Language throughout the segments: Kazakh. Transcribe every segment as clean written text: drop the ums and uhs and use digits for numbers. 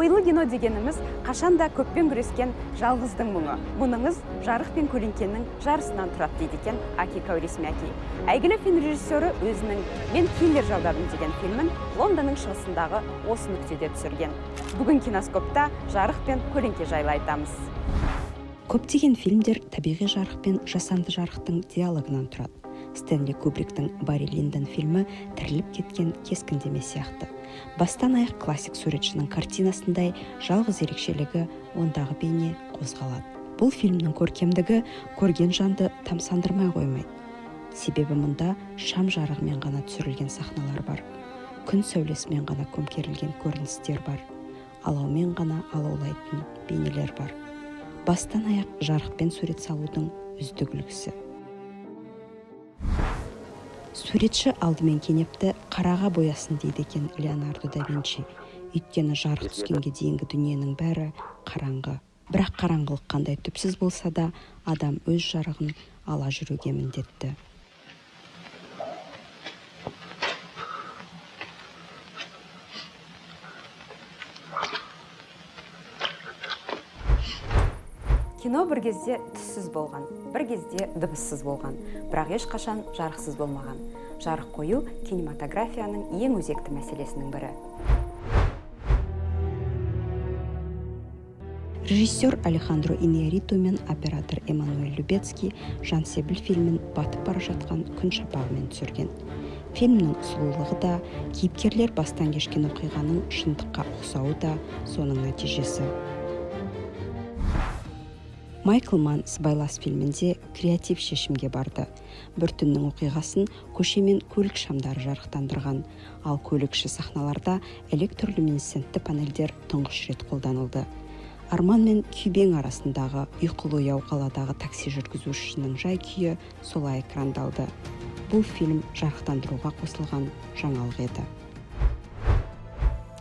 Ойлы кино дегеніміз қашанда көппен күрескен жалғыздың мұңы. Мұныңыз жарық пен көлеңкенің жарысынан тұрады дейді екен Аки Каурисмяки. Әйгілі фильм режиссері өзінің «Мен киллер жалдадым» деген фильмін Лондонның шығысындағы осы нүктеде түсірген. Бүгін киноскопта жарық пен көлеңке жайлы айтамыз. Көптеген фильмдер табиғи жарық пен жасанды жарықтың диалогынан тұрады. Стэнли Кубриктің Барри Линдон фильмі тіріліп кеткен кескіндеме сияқты. Бастан аяқ классик суретшінің картинасындай жалғыз ерекшелігі ондағы бейне қозғалады. Бұл фильмнің көркемдігі көрген жанды тамсандырмай қоймайды. Себебі мұнда шам жарығымен ғана түсірілген сахналар бар. Күн сәулесімен ғана көмкерілген көріністер бар. Алаумен ғана алаулайтын бейнелер бар. Бастан аяқ жарықпен сурет салудың үздік үлгісі. Суретші алдымен кенепті қараға боясын дейді екен Леонардо да Винчи. Өйткені жарық түскенге дейінгі дүниенің бәрі қараңғы. Бірақ қараңғылық қандай түпсіз болса да, адам өз жарығын ала жүруге міндетті. Кино бір кезде түссіз болған, бір кезде дыбыссыз болған, бірақ ешқашан жарықсыз болмаған. Жарық қою кинематографияның ең өзекті мәселесінің бірі. Режиссер Алехандро Иньярриту мен оператор Эммануэль Любецкий «Жансебіл» фильмін батып бара жатқан күн шапағымен түсірген. Фильмнің сұлулығы да, кейіпкерлер бастан кешкен оқиғаның шындыққа ұқсауы да соның нәтижесі. Майкл Манн «Сыбайлас» фильмінде креатив шешімге барды. Бір түннің оқиғасын көше мен көлік шамдары жарықтандырған, ал көлікші сахналарда электрлюминесцентті панельдер тұңғыш рет қолданылды. Арман мен күйбең арасындағы ұйқылы ояу қаладағы такси жүргізушісінің жай күйі солай экрандалды. Бұл фильм жарықтандыруға қосылған жаңалық еді.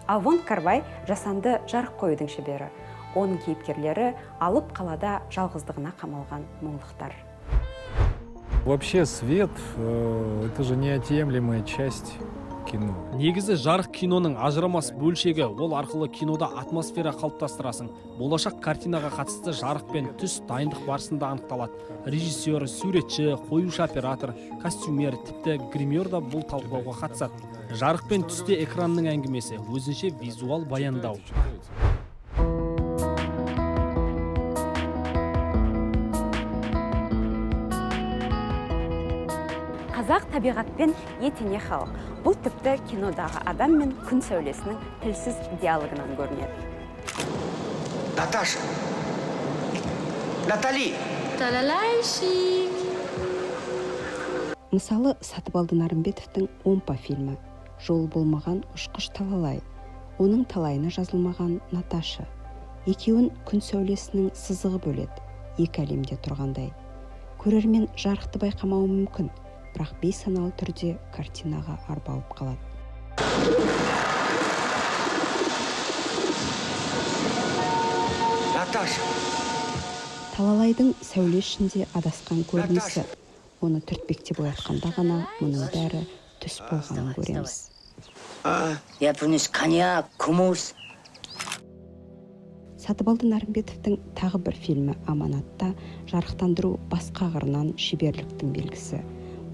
Алвон Карвай жасанды жарық қоюдың шебері. Оның кейіпкерлері алып қалада жалғыздығына қамалған мұңлықтар. Вообще свет это же неотъемлемая часть кино. Негізі жарық киноның ажырамас бөлшегі, ол арқылы кинода атмосфера қалыптастырасың. Болашақ картинаға қатысты жарық пен түс дайындық барысында анықталады. Режиссер, суретші, қоюшы оператор, костюмер, тіпті гример да бұл талқылауға қатысады. Жарық пен түсте экранның әңгімесі, өзінше визуал баяндау. Қазақ табиғатпен етене халық. Бұл тіпті кинодағы адам мен күн сәулесінің тілсіз диалогынан көрінеді. Наташа! Натали! Талалайшик! Мысалы, Сатыбалды Нарымбетовтің «Омпа» фильмі. Жол болмаған ұшқыш Талалай. Оның талайына жазылмаған Наташа. Екеуін күн сәулесінің сызығы бөледі. Екі әлемде тұрғандай. Көрермен жарықты байқамауы мүмкін, бірақ бейсаналы түрде картинаға арбалып қалады. Наташа! Талалайдың сәуле ішінде адасқан көрінісі, оны түртпектеп оятқанда ғана мұның бәрі түс болғанын көреміз. Я принес коньяк, кумус. Сатыбалды Нарымбетовтің тағы бір фильмі «Аманатта» жарықтандыру басқа қырынан шеберліктің белгісі.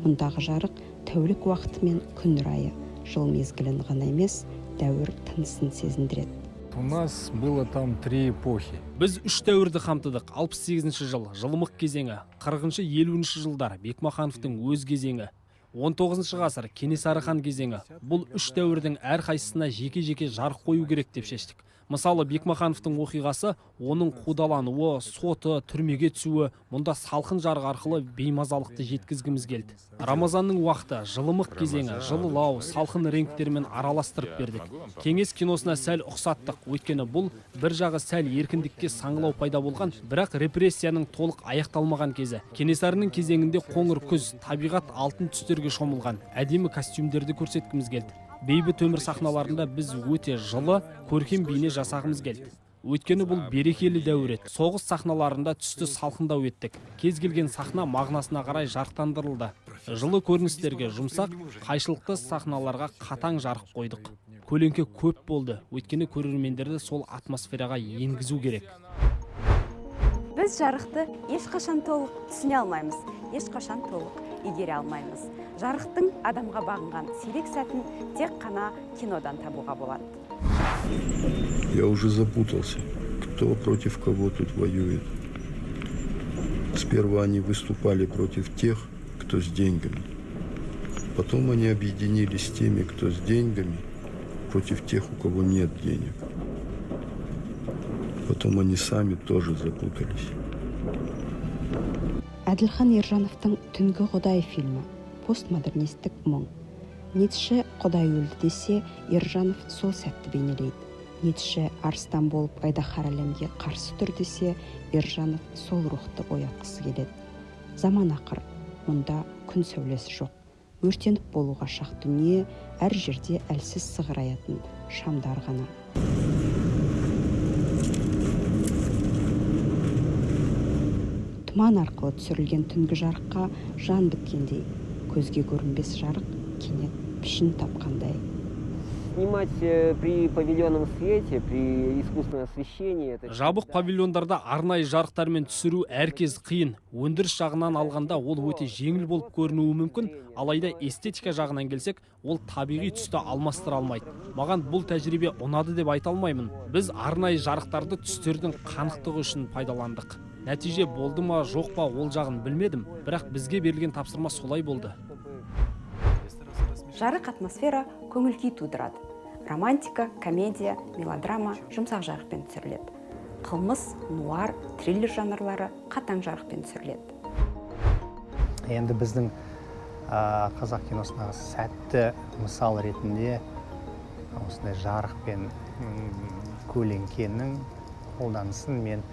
Мұндағы жарық тәулік уақыты мен күн райы, жыл мезгілін ғана емес, дәуір тынысын сезіндіреді. У нас было там 3 эпохи. Біз 3 дәуірді қамтыдық. 68 жыл жылымық кезеңі, 40-50 жылдар Бекмахановтың өз кезеңі, 19 ғасыр Кенесары хан кезеңі. Бұл 3 дәуірдің әр қайсысына жеке-жеке жарық қою керек деп шештік. Мысалы, Бекмахановтың оқиғасы, оның қудалануы, соты, түрмеге түсуі, мұнда салқын жарық арқылы беймазалықты жеткізгіміз келді. Рамазанның уақыты, жылымық кезеңі, жылылау, салқын реңктермен араластырып бердік. Кеңес киносына сәл ұқсаттық, өйткені бұл бір жағы сәл еркіндікке саңылау пайда болған, бірақ репрессияның толық аяқталмаған кезі. Кенесарының кезеңінде қоңыр күз, табиғат алтын түстерге шомылған, әдемі костюмдерді көрсеткіміз келді. Бейбіт өмір сахналарында біз өте жылы, көркем бейне жасағымыз келді. Өйткені бұл берекелі дәуір еді. Соғыс сахналарында түсті салқындау еттік. Кез келген сахна мағынасына қарай жарықтандырылды. Жылы көріністерге жұмсақ, қайшылықты сахналарға қатаң жарық қойдық. көлеңке көп болды, өйткені көрермендерді сол атмосфераға енгізу керек. Біз жарықты ешқашан толық түсіне алмаймыз, ешқашан толық игере алмаймыз. Жарықтың адамға бағынған сирек сәтін тек қана кинодан табуға болады. Я уже запутался, кто против кого тут воюет. Сперва они выступали против тех, кто с деньгами. Потом они объединились с теми, кто с деньгами, против тех, у кого нет денег. Потом они сами тоже запутались. Әділхан Ержановтың «Түнгі Құдай» фильмі постмодернистік мұң. Ницше Құдай өлді десе, Ержанов сол сәтті бейнелейді. Ницше арыстан болып айдаһар әлемге қарсы тұр десе, Ержанов сол рухты оятқысы келеді. Заман ақыр, мұнда күн сәулесі жоқ. Өртеніп болуға шақ дүние, әр жерде әлсіз сығыраятын шамдар ғана. Тұман арқылы түсірілген түнгі жарыққа жан біткендей, көзге көрінбес жарық кенет пішін тапқандай. Снимать при павильонном свете, при искусственном освещении. Жабық павильондарда арнайы жарықтармен түсіру әркез қиын. Өндіріс жағынан алғанда ол өте жеңіл болып көрінуі мүмкін, алайда эстетика жағынан келсек, ол табиғи түсті алмастыра алмайды. Маған бұл тәжірибе ұнады деп айта алмаймын. Біз арнайы жарықтарды түстердің қанықтығы үшін пайдаландық. Нәтиже болды ма, жоқ па, ол жағын білмедім, бірақ бізге берілген тапсырма солай болды. Жарық атмосфера көңіл-күй тудырады. Романтика, комедия, мелодрама жұмсақ жарықпен түсіріледі. Қылмыс, нуар, триллер жанрлары қатаң жарықпен түсіріледі. Енді біздің қазақ киносындағы сәтті мысал ретінде осындай жарық пен көлеңкенің қолданысын мен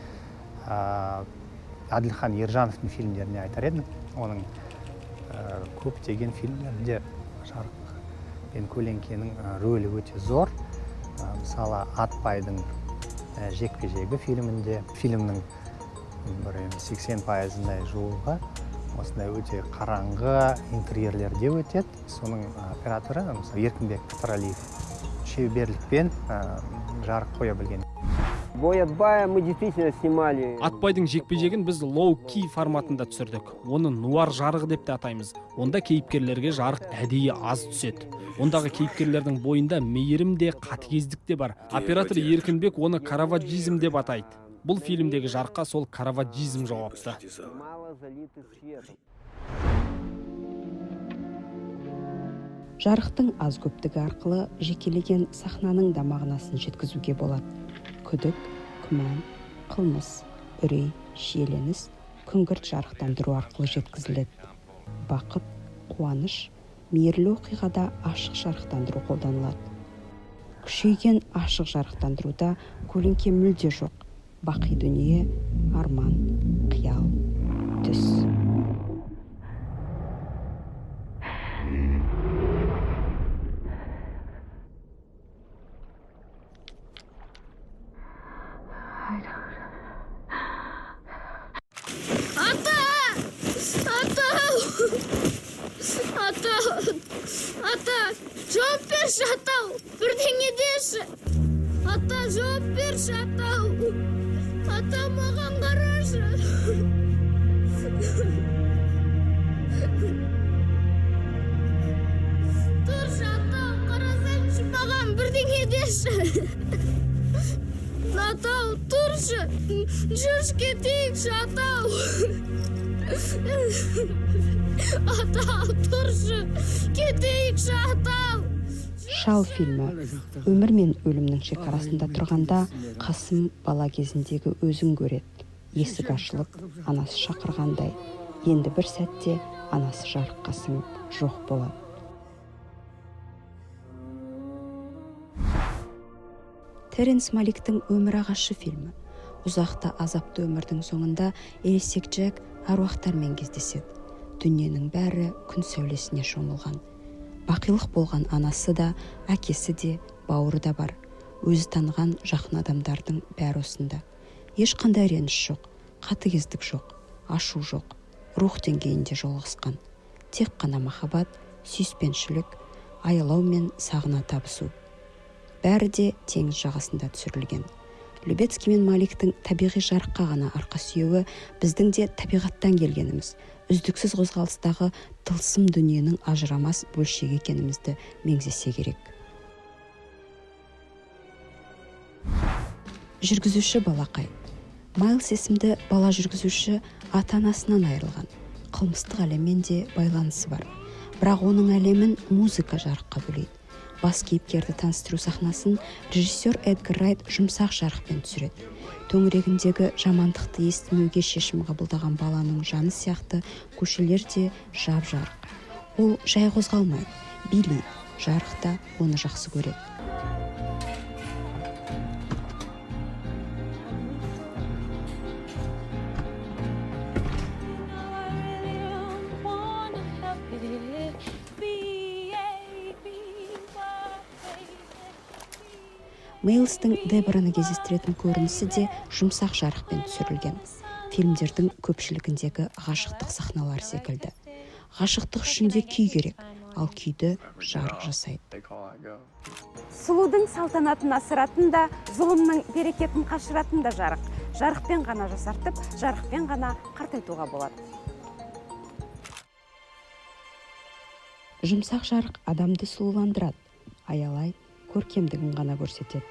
Әділхан Ержановтың фильмдеріне айтар едім. Оның көптеген фильмдерінде жарық пен көлеңкенің рөлі өте зор. Мысалы, Атбайдың жекпе-жегі фильмінде, фильмнің 80%-дай жуығы осындай өте қараңғы интерьерлерде өтеді. Соның операторы Еркінбек Тұралиев шеберлікпен жарық қоя білген. Бой Атбая мы действительно снимали. Атбайдың жекпе-жегін біз лоу-ки форматында түсірдік. Оны нуар жарығы деп те атаймыз. Онда кейіпкерлерге жарық әдейі аз түседі. Ондағы кейіпкерлердің бойында мейірім де, қатыгездік те бар. Оператор Еркінбек оны караваджизм деп атайды. Бұл фильмдегі жарыққа сол караваджизм жауапты. Жарықтың аз көптігі арқылы жекелеген сахнаның да мағынасын жеткізуге болады. Күдік, күмән, қылмыс, үрей, шиеленіс күңгірт жарықтандыру арқылы жеткізіледі. Бақыт, қуаныш, мейірлі оқиғада ашық жарықтандыру қолданылады. Күшейген ашық жарықтандыруда көлеңке мүлде жоқ. Бақи дүние, арман, қиял, түс. Ата, жауап берші, атау, бірдеңе деші. Ата, жауап берші, атау. Ата, маған қарашы. Тұршы, атау, қарасайшы, маған бірдеңе деші. Атау, тұршы, жүрші кетейікші, атау. Атау, тұршы, кетейікші, атау. Шал фильмі өмір мен өлімнің шекарасында тұрғанда Қасым бала кезіндегі өзін көреді. Есік ашылып, анасы шақырғандай. Енді бір сәтте анасы жарыққа сіңіп жоқ болады. Теренс Маликтің «Өмір ағашы» фильмі. Ұзақты азапты өмірдің соңында ересек Джек аруақтармен кездеседі. Дүниенің бәрі күн сәулесіне шомылған. Бақилық болған анасы да, әкесі де, бауыры да бар. Өзі таныған жақын адамдардың бәрі осында. Ешқандай реніш жоқ, қатыгездік жоқ, ашу жоқ, рух деңгейінде жолығысқан. Тек қана махаббат, сүйіспеншілік, аялау мен сағына табысу. бәрі де теңіз жағасында түсірілген. Любецкий мен Маликтің табиғи жарыққа ғана арқа сүйеуі біздің де табиғаттан келгеніміз, үздіксіз қозғалыстағы тылсым дүниенің ажырамас бөлшегі екенімізді меңзесе керек. Жүргізуші балақай. Майлс есімді бала жүргізуші ата-анасынан айырылған. Қылмыстық әлеммен де байланысы бар. Бірақ оның әлемін музыка жарыққа бөлейді. Бас кейіпкерді таныстыру сахнасын режиссер Эдгар Райт жұмсақ жарықпен түсіреді. Төңірегіндегі жамандықты естімеуге шешім қабылдаған баланың жаны сияқты көшелер де жап-жарық. Ол жай қозғалмайды, билейді, жарықта оны жақсы көреді. Мейлстің Дебораны кездестіретін көрінісі де жұмсақ жарықпен түсірілген. Фильмдердің көпшілігіндегі ғашықтық сахналар секілді. Ғашықтық үшін де күй керек, ал күйді жарық жасайды. Сұлудың салтанатын асыратын да, зұлымның берекетін қашыратын да жарық. Жарықпен ғана жасартып, жарықпен ғана қартайтуға болады. Жұмсақ жарық адамды сұлуландырады, аялай көркемдігін ғана көрсетеді.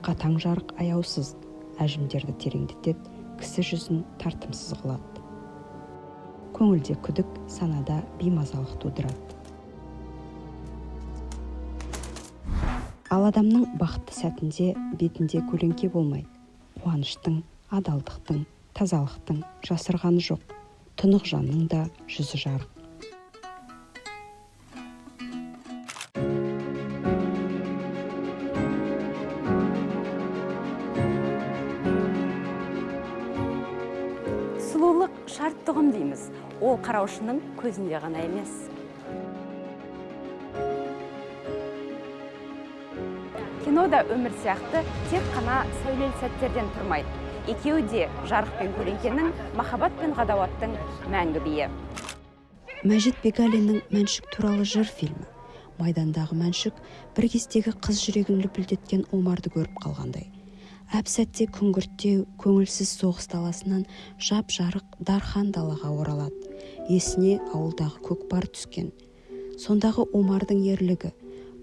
Қатаң жарық аяусыз, әжімдерді тереңдетеді, кісі жүзін тартымсыз қылады. Көңілде күдік, санада беймазалық тудырады. Ал адамның бақытты сәтінде бетінде көлеңке болмайды. Қуаныштың, адалдықтың, тазалықтың жасырғаны жоқ. Тұнық жанның да жүзі жарық. Сұлулық шарттығым дейміз. Ол қараушының көзінде ғана емес. Кинода өмір сияқты тек қана сәулелі сәттерден тұрмайды. Екеуі де жарық пен көлеңкенің, махаббат пен ғадауаттың мәңгі биі. Мәжит Бегалиннің «Мәншүк» туралы жыр фильмі. Майдандағы Мәншүк бір кездегі қыз жүрегін лүпілдеткен Омарды көріп қалғандай. Әп-сәтте күңгірттеу, көңілсіз соғыс даласынан жап-жарық дархан далаға оралады. Есіне ауылдағы көкпар түскен. Сондағы Омардың ерлігі,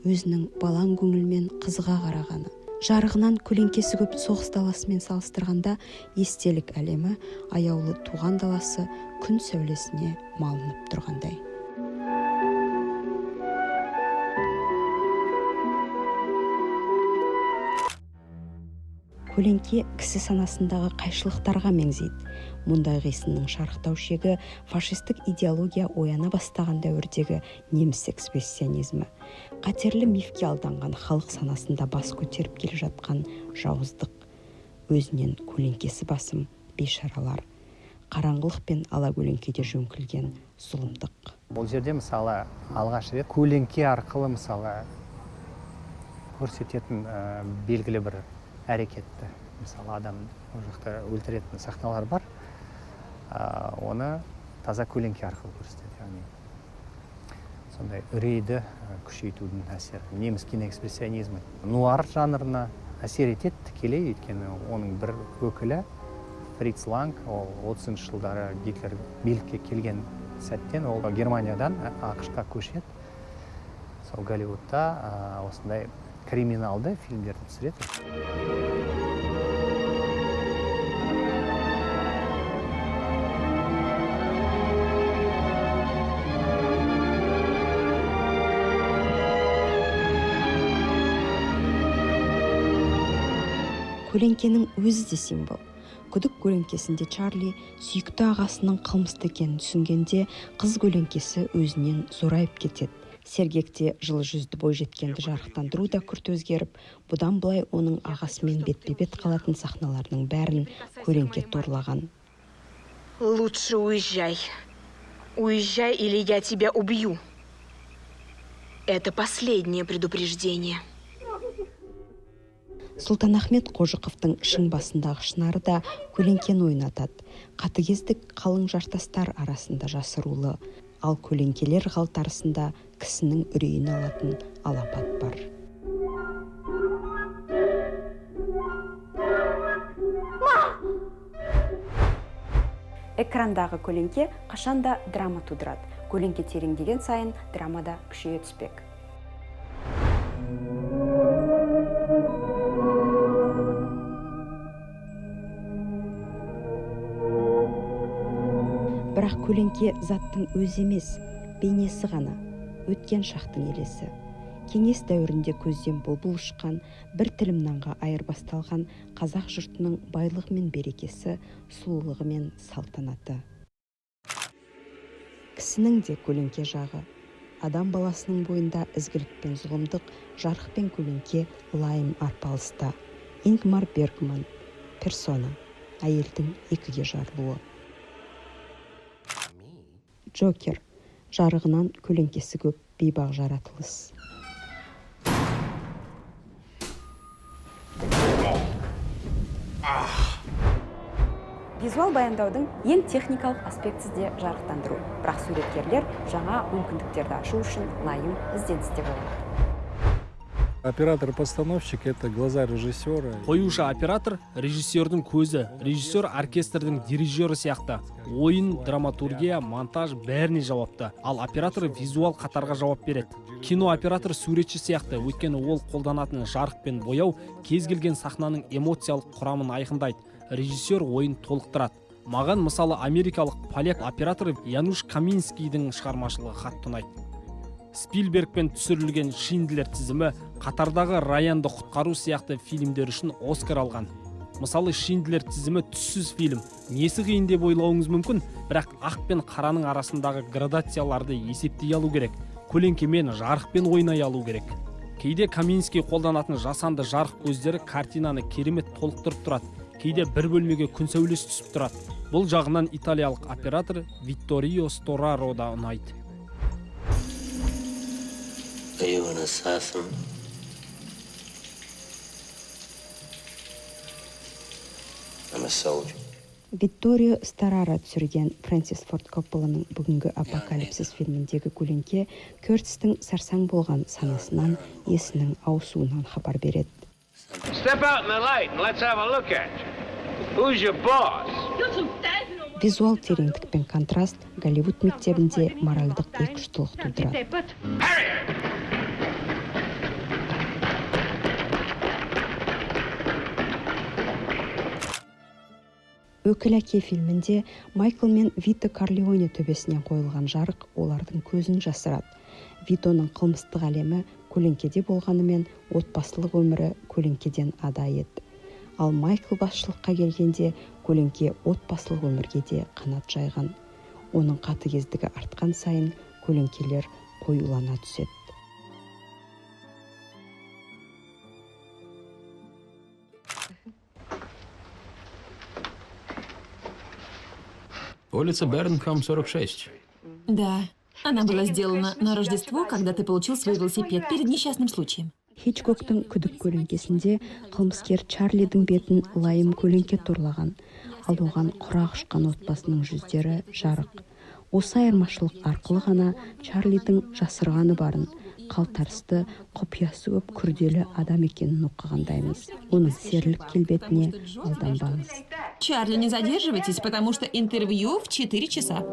өзінің балаң көңілмен қызыға қарағаны. Жарығынан көлеңкесі көп соғыс даласымен салыстырғанда естелік әлемі, аяулы туған даласы күн сәулесіне малынып тұрғандай. Көлеңке кісі санасындағы қайшылықтарға меңзейді. Мұндай қисынның шарықтау шегі фашистік идеология ояна бастаған дәуірдегі неміс экспрессионизмі. Қатерлі мифке алданған халық санасында бас көтеріп келе жатқан жауыздық. Өзінен көлеңкесі басым бейшаралар. Қараңғылық пен ала көлеңкеде жөңкілген зұлымдық. Бұл жерде мысалы алғаш рет көлеңке арқылы мысалы көрсететін белгілі бір әрекетті. Мысалы адам ол жақта өлтіретін сахналар бар. Оны таза көлеңке арқылы көрсетеді. Яғни сондай үрейді күшейтудің әсері. Неміс киноэкспрессионизмі нуар жанрына әсер етеді тікелей, өйткені оның бір өкілі Фриц Ланг, ол 30-шы жылдары Гитлер билікке келген сәттен ол Германиядан ақш-қа көшеді. Сол Голливудта осындай криминалды фильмдерді түсіреді. Көлеңкенің өзі де символ. Күдік көлеңкесінде Чарли сүйікті ағасының қылмысты екенін түсінгенде қыз көлеңкесі өзінен зорайып кетеді. Сергекте жылы жүзді бойжеткенді жарықтандыру да күрт өзгеріп, бұдан былай оның ағасымен бетпе-бет қалатын сахналарының бәрін көлеңке торлаған. Лучше уезжай. Уезжай, или я тебя убью. Это последнее предупреждение. Сұлтанахмет Қожықовтың шың басындағы шынары да көлеңкені ойнатады. Қатыгездік қалың жартастар арасында жасырулы. ал көлеңкелер қалтарысында кісінің үрейін алатын алапат бар. Экрандағы көлеңке қашанда драма тудырады. Көлеңке тереңдеген сайын драмада күшейе түспек. Бірақ көлеңке заттың өзі емес, бейнесі ғана, өткен шақтың елесі. Кеңес дәуірінде көзден бұлбұл ұшқан, бір тілім нанға айырбасталған қазақ жұртының байлығы мен берекесі, сұлулығы мен салтанаты. Кісінің де көлеңке жағы. Адам баласының бойында ізгілік пен зұлымдық, жарық пен көлеңке лайым арпалыста. Ингмар Бергман, персона, әйелдің екіге жарылуы. Джокер, жарығынан көлеңкесі көп бейбақ жаратылыс. Визуал баяндаудың ең техникалық аспектісі де жарықтандыру. Бірақ суреткерлер жаңа мүмкіндіктерді ашу үшін лайым ізденісте болады. Оператор-постановщик — это глаза режиссера. Қоюшы оператор режиссердің көзі, режиссер оркестрдің дирижері сияқты. Ойын, драматургия, монтаж бәріне жауапты. Ал оператор визуал қатарға жауап береді. Кино оператор суретші сияқты, өйткені ол қолданатын жарық пен бояу кез келген сахнаның эмоциялық құрамын айқындайды. Режиссер ойын толықтырады. Маған мысалы америкалық поляк оператор Януш Каминскийдің шығармашылығы қатты ұнайды. Спилбергпен түсірілген Шиндлер тізімі қатардағы Раянды құтқару сияқты фильмдер үшін Оскар алған. Мысалы Шиндлер тізімі түссіз фильм. Несі қиын деп ойлауыңыз мүмкін, бірақ ақ пен қараның арасындағы градацияларды есептей алу керек. Көлеңкемен, жарықпен ойнай алу керек. Кейде Каминский қолданатын жасанды жарық көздері картинаны керемет толықтырып тұрады. Кейде бір бөлмеге күн сәулесі түсіп тұрады. Бұл жағынан италиялық оператор Витторио Стораро да ұнайды. Витторио Стораро түсірген Фрэнсис Форд Копполаның бүгінгі апокалипсис фильміндегі көлеңке Кертистің сарсаң болған санасынан, есінің ауысуынан хабар береді. Визуал тереңдік пен контраст Голливуд мектебінде моральдық екіұштылық тудырады. Өкіл әке фильмінде Майкл мен Вито Корлеоне төбесінен қойылған жарық олардың көзін жасырады. Витоның қылмыстық әлемі көлеңкеде болғанымен отбасылық өмірі көлеңкеден ада еді. Ал Майкл басшылыққа келгенде көлеңке отбасылық өмірге де қанат жайған. Оның қатыгездігі артқан сайын көлеңкелер қоюлана түседі. Улица Бернхам, 46. Да, она была сделана на Рождество, когда ты получил свой велосипед перед несчастным случаем. Хичкоктың күдік көлеңкесінде қылмыскер Чарлидің бетін лайым көлеңке торлаған, ал оған құрақ ұшқан отбасының жүздері жарық. Осы айырмашылық арқылы ғана Чарлидің жасырғаны барын, қалтарысты, құпиясы көп күрделі адам екенін оқығандаймыз. Оның серлік келбетіне алданбаңыз. Чарли, не задерживайтесь, потому что интервью в 4 часа.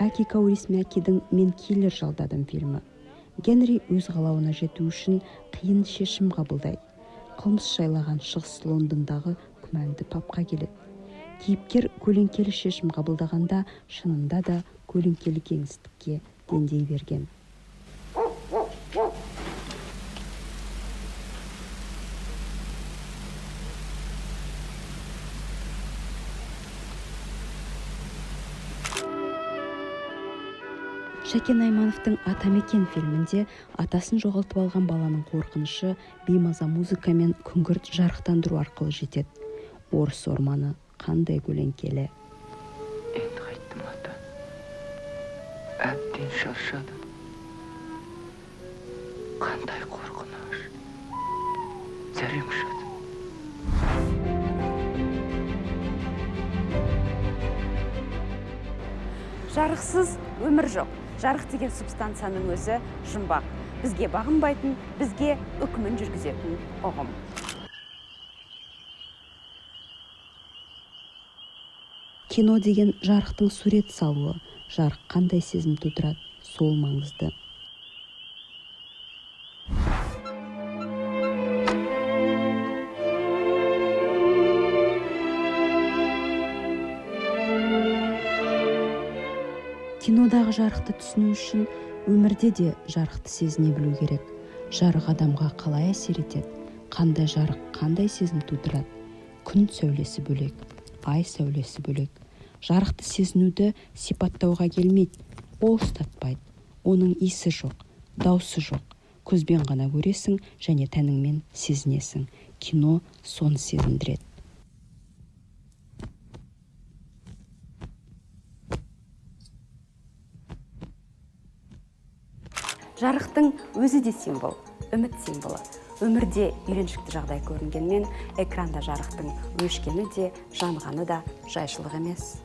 Аки Каурисмякидің «Мен киллер жалдадым» фильмі. Генри өз қалауына жету үшін қиын шешім қабылдайды. Қылмыс жайлаған шығыс Лондондағы күмәнді папқа келеді. Кейіпкер көлеңкелі шешім қабылдағанда шынында да көлеңкелі кеңістікке дендей берген. Шәкен Аймановтың «Атамекен» фильмінде атасын жоғалтып алған баланың қорқынышы беймаза музыка мен күңгірт жарықтандыру арқылы жетеді. Орыс орманы қандай көлеңкелі. Енді қайттым ата. Әбден шаршадым. Қандай қорқыныш. зәрең ұшады. Жарықсыз өмір жоқ. Жарық деген субстанцияның өзі жұмбақ. Бізге бағынбайтын, бізге үкімін жүргізетін ұғым. Кино деген жарықтың сурет салуы, жарық қандай сезім тудырады, сол маңызды. Кинодағы жарықты түсіну үшін өмірде де жарықты сезіне білу керек. Жарық адамға қалай әсер етеді, қандай жарық қандай сезім тудырады. Күн сәулесі бөлек, ай сәулесі бөлек. Жарықты сезінуді сипаттауға келмейді, ол ұстатпайды. Оның иісі жоқ, даусы жоқ. Көзбен ғана көресің және тәніңмен сезінесің. Кино соны сезіндіреді. Жарықтың өзі де символ, үміт символы. Өмірде үйреншікті жағдай көрінгенмен, экранда жарықтың өшкені де, жанғаны да жайшылық емес.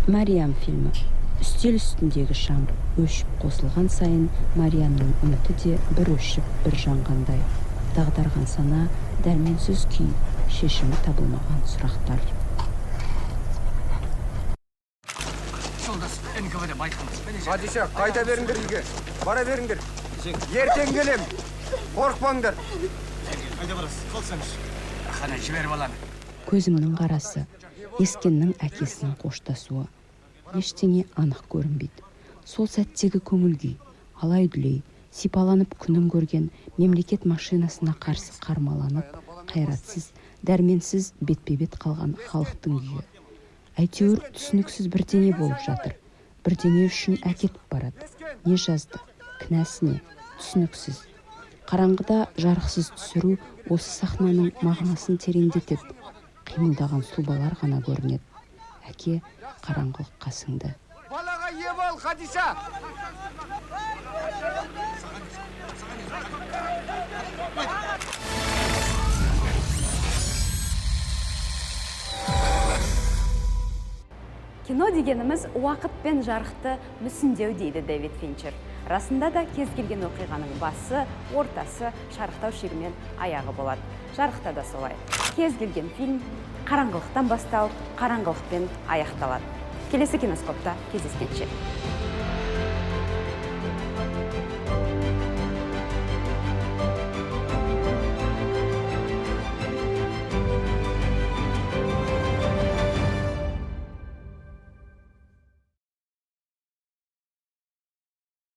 Мариам фильмі. Үстел үстіндегі шам өшіп қосылған сайын, Мариамның үміті де бір өшіп, бір жанғандай. Дағдарған сана, дәрменсіз күй, шешімі табылмаған сұрақтар. Хадиша, қайта беріңдер үйге. Бара беріңдер. Ертең келем. Қорықпаңдар. Қайда барасыз? Қалсаңыз. Қана жібер баланы. Көзімнің қарасы, Ескеннің әкесінің қоштасуы. Ештеңе анық көрінбейді. Сол сәттегі көңіл-күй, алай-дүлей, сипаланып күнін көрген мемлекет машинасына қарсы қармаланып, қайратсыз, дәрменсіз бетпе-бет қалған халықтың күйі. Әйтеуір түсініксіз бірдеңе болып жатыр. Бірдеңе үшін әкетіп барады. Не жазды? Кінәсіне? Түсініксіз. Қараңғыда жарықсыз түсіру осы сахнаның мағынасын тереңдетеді. Қимылдаған сұлбалар ғана көрінеді. Әке, қараңғылық қасыңды. Балаға ие бол, Хадиша! Кино дегеніміз уақыт пен жарықты мүсіндеу дейді Дэвид Финчер. Расында да кез келген оқиғаның басы, ортасы, шарықтау шегімен аяғы болады. Жарықта да солай. Кез келген фильм қараңғылықтан басталып, қараңғылықпен аяқталады. Келесі киноскопта кездескенше.